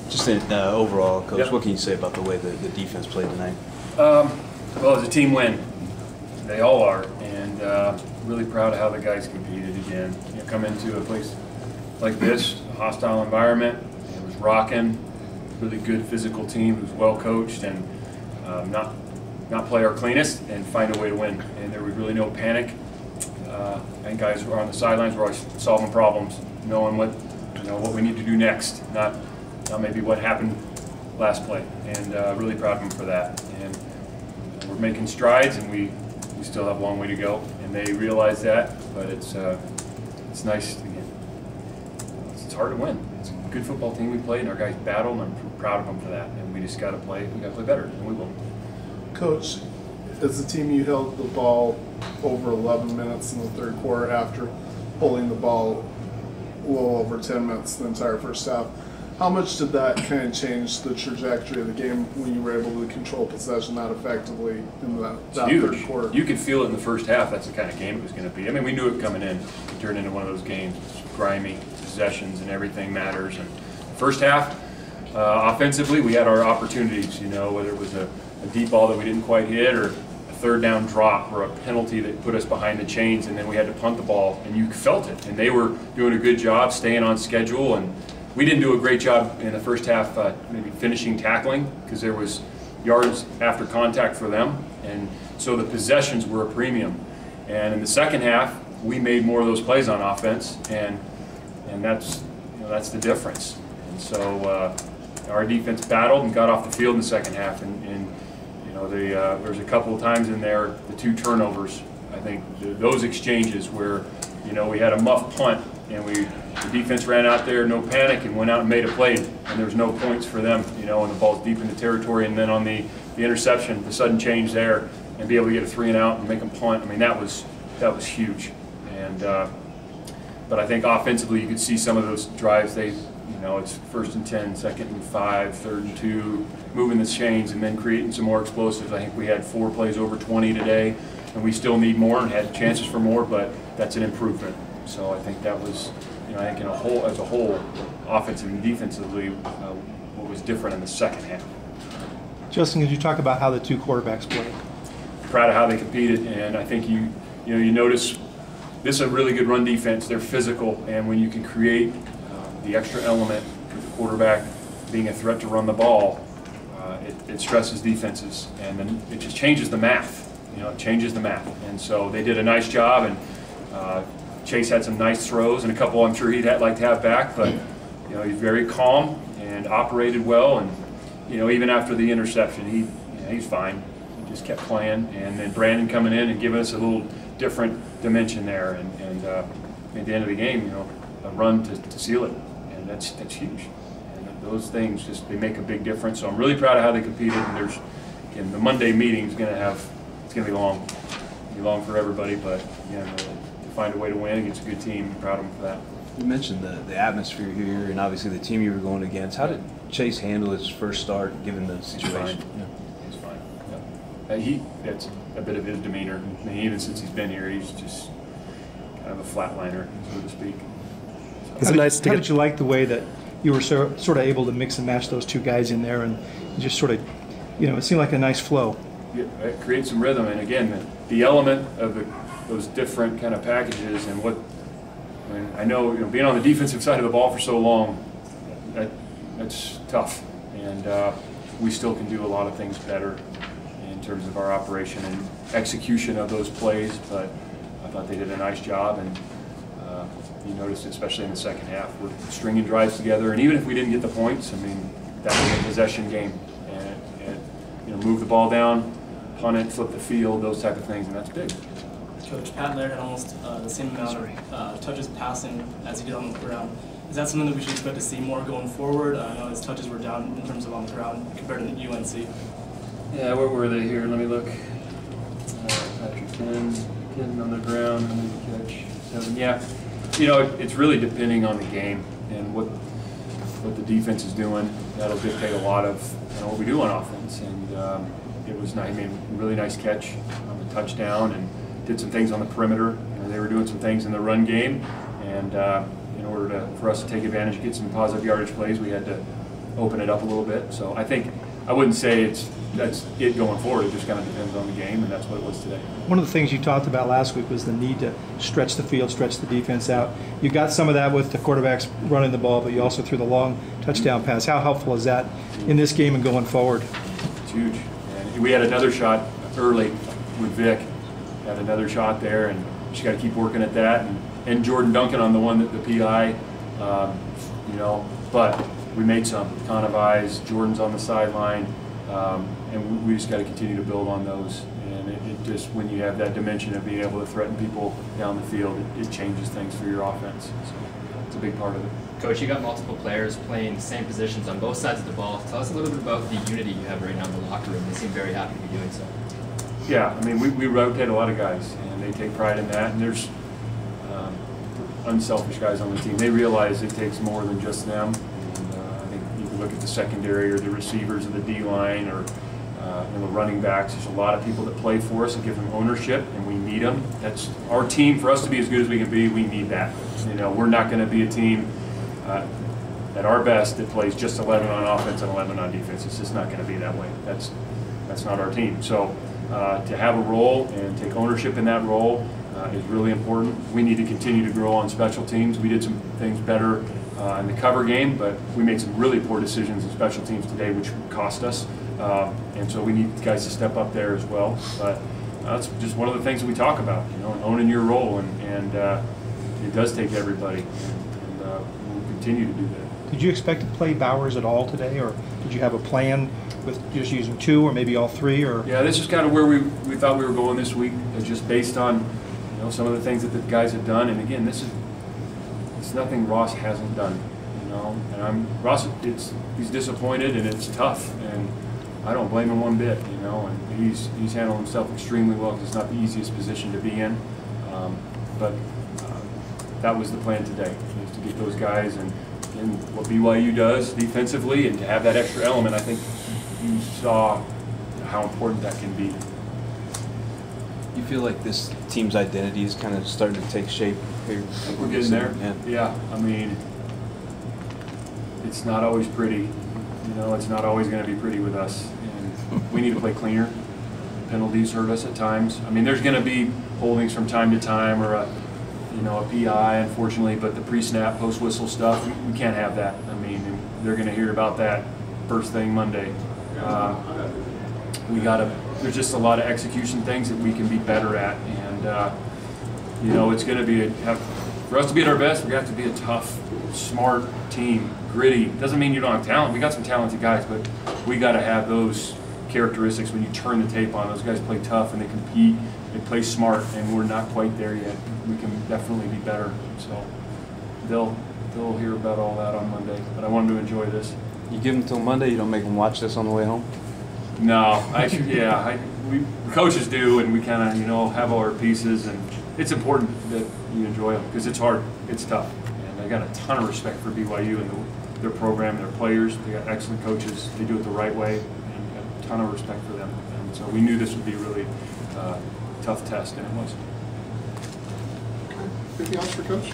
Just in, overall, Coach, Yep. what can you say about the way the defense played tonight? Well, it's a team win. They all are, and really proud of how the guys competed again. You know, come into a place like this, a hostile environment. It was rocking. Really good physical team who's well coached, and not play our cleanest and find a way to win. And there was really no panic. And guys were on the sidelines. We're always solving problems, knowing what we need to do next. Not maybe what happened last play. And really proud of them for that. And we're making strides, and we still have a long way to go. And they realize that, but it's nice to get. It's hard to win. It's a good football team we played, and our guys battled, and I'm proud of them for that. And we just got to play. We got to play better, and we will. Coach, as a team, you held the ball over 11 minutes in the third quarter after holding the ball a little over 10 minutes the entire first half. How much did that kind of change the trajectory of the game when you were able to control possession that effectively in that third quarter? You could feel it in the first half. That's the kind of game it was going to be. I mean, we knew it coming in. It turned into one of those games. It's grimy, possessions, and everything matters. And first half, offensively, we had our opportunities, whether it was a deep ball that we didn't quite hit, or a third down drop, or a penalty that put us behind the chains, and then we had to punt the ball, and you felt it. And they were doing a good job staying on schedule, and we didn't do a great job in the first half maybe finishing tackling, because there was yards after contact for them, and so the possessions were a premium. And in the second half, we made more of those plays on offense, and that's the difference. And so our defense battled and got off the field in the second half, and there's a couple of times in there, the 2 turnovers, I think those exchanges where we had a muff punt, and the defense ran out there, no panic, and went out and made a play, and there was no points for them, and the ball's deep in the territory, and then on the interception, the sudden change there, and be able to get a 3 and out and make them punt. I mean, that was huge. And but I think offensively, you could see some of those drives. It's 1st and 10, 2nd and 5, 3rd and 2, moving the chains and then creating some more explosives. I think we had 4 plays over 20 today, and we still need more and had chances for more, but that's an improvement. So I think that was, I think as a whole, offensively and defensively, what was different in the second half. Justin, could you talk about how the 2 quarterbacks played? Proud of how they competed, and I think you notice this is a really good run defense. They're physical, and when you can create the extra element with the quarterback being a threat to run the ball, it stresses defenses, and then it just changes the math. It changes the math, and so they did a nice job. And Chase had some nice throws, and a couple I'm sure he'd like to have back, but he's very calm and operated well. And even after the interception, he's fine. He just kept playing, and then Brandon coming in and giving us a little different dimension there. And at the end of the game, a run to seal it, and that's huge. And those things they make a big difference. So I'm really proud of how they competed. And the Monday meeting is going to be long. It'll be long for everybody, but to find a way to win against a good team, I'm proud of them for that. You mentioned the atmosphere here, and obviously the team you were going against. How did Chase handle his first start, given the situation? He's fine. Yeah. That's a bit of his demeanor. I mean, even since he's been here, he's just kind of a flatliner, so to speak. How did you like the way that you were sort of able to mix and match those 2 guys in there, and just sort of, it seemed like a nice flow? Yeah, it creates some rhythm, and again, the element of those different kind of packages, and I know, being on the defensive side of the ball for so long, that's tough, and we still can do a lot of things better in terms of our operation and execution of those plays. But I thought they did a nice job, and you noticed, especially in the second half, we're stringing drives together, and even if we didn't get the points, I mean, that was a possession game, and move the ball down, punt it, flip the field, those type of things, and that's big. Coach, Pat Laird had almost the same amount of touches passing as he did on the ground. Is that something that we should expect to see more going forward? I know his touches were down in terms of on the ground compared to the UNC. Yeah, where were they here? Let me look. Patrick 10 on the ground, how many catch? 7. Yeah, it's really depending on the game and what the defense is doing. That'll dictate a lot of what we do on offense. And it was nice. I mean, really nice catch on the touchdown, and did some things on the perimeter. They were doing some things in the run game, and order for us to take advantage and get some positive yardage plays, we had to open it up a little bit. So I wouldn't say that's it going forward. It just kind of depends on the game, and that's what it was today. One of the things you talked about last week was the need to stretch the field, stretch the defense out. You got some of that with the quarterbacks running the ball, but you also threw the long touchdown pass. How helpful is that in this game and going forward? It's huge. And we had another shot early with Vic. Had another shot there, and just got to keep working at that. And Jordan Duncan on the one that the PI, but we made some eyes. Jordan's on the sideline, and we just got to continue to build on those. And it just, when you have that dimension of being able to threaten people down the field, it changes things for your offense. So it's a big part of it. Coach, you got multiple players playing the same positions on both sides of the ball. Tell us a little bit about the unity you have right now in the locker room. They seem very happy to be doing so. Yeah, I mean, we rotate a lot of guys, and they take pride in that. And there's unselfish guys on the team. They realize it takes more than just them. And I think you can look at the secondary or the receivers or the D-line or the running backs. There's a lot of people that play for us and give them ownership, and we need them. That's our team. For us to be as good as we can be, we need that. We're not going to be a team at our best that plays just 11 on offense and 11 on defense. It's just not going to be that way. That's not our team. So to have a role and take ownership in that role is really important. We need to continue to grow on special teams. We did some things better in the cover game, but we made some really poor decisions in special teams today, which cost us. And so we need guys to step up there as well. But that's just one of the things that we talk about, owning your role, and it does take everybody, and we'll continue to do that. Did you expect to play Bowers at all today, or did you have a plan with just using two or maybe all three? Or yeah, this is kind of where we thought we were going this week, just based on some of the things that the guys have done. And again, it's nothing Ross hasn't done, And he's disappointed, and it's tough, and I don't blame him one bit, And he's handled himself extremely well because it's not the easiest position to be in. But that was the plan today, is to get those guys and what BYU does defensively, and to have that extra element. I think you saw how important that can be. You feel like this team's identity is kind of starting to take shape here? We're getting there. Yeah. I mean, it's not always pretty. It's not always going to be pretty with us. And we need to play cleaner. Penalties hurt us at times. I mean, there's going to be holdings from time to time, or a PI, unfortunately, but the pre-snap, post-whistle stuff, we can't have that. I mean, they're going to hear about that first thing Monday. There's just a lot of execution things that we can be better at, and it's going to be for us to be at our best, we have to be a tough, smart team, gritty. Doesn't mean you don't have talent. We got some talented guys, but we got to have those characteristics when you turn the tape on. Those guys play tough and they compete. They play smart, and we're not quite there yet. We can definitely be better. So they'll hear about all that on Monday. But I want them to enjoy this. You give them till Monday. You don't make them watch this on the way home. No, we coaches do, and we kind of have all our pieces, and it's important that you enjoy them because it's hard, it's tough, and I got a ton of respect for BYU and their program, and their players. They got excellent coaches. They do it the right way, and got a ton of respect for them. And so we knew this would be really tough test, and it was. Anything else for Coach?